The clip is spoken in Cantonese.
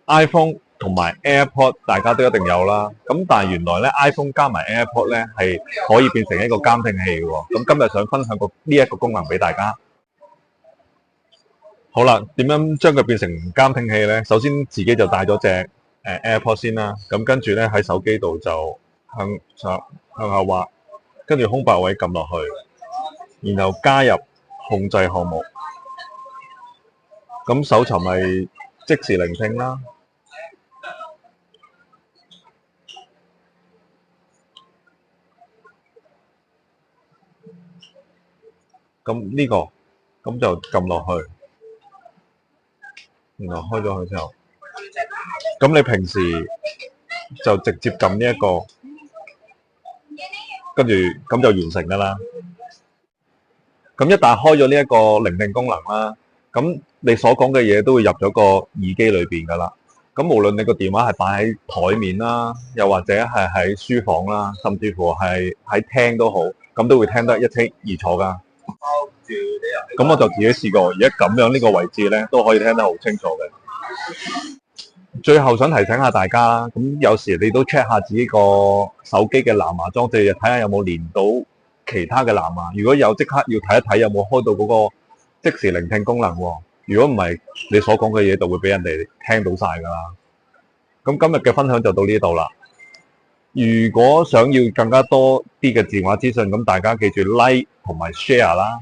iPhone 同埋 AirPod 大家都一定有啦。咁但係原來咧 iPhone 加埋 AirPod 咧係可以變成一個監聽器嘅喎。咁今日想分享呢一個功能俾大家。好啦，點樣將佢變成監聽器咧？首先自己就帶咗隻AirPod 先啦。咁跟住咧喺手機度就向下滑，跟住空白位撳落去，然後加入控制項目。咁搜尋咪即時聆聽啦。咁呢個咁就撳落去，然後開咗佢之後，咁你平時就直接撳呢一個，跟住咁就完成㗎啦。咁一旦開咗呢一個聆聽功能啦，咁你所講嘅嘢都會入咗個耳機裏邊㗎啦。咁無論你個電話係擺喺台面啦，又或者係喺書房啦，甚至乎係喺廳都好，咁都會聽得一清二楚㗎。咁我就自己試過，而家咁樣呢個位置咧都可以聽得好清楚嘅。最後想提醒下大家啦，咁有時你都 check 下自己個手機嘅藍牙裝置，睇下有冇連到其他嘅藍牙。如果有，即刻要睇一睇有冇開到嗰個即時聆聽功能喎。如果唔係，你所講嘅嘢就會俾人哋聽到晒㗎啦。咁今日嘅分享就到呢度啦。如果想要更加多啲嘅電話資訊，咁大家記住 like 同埋 share 啦。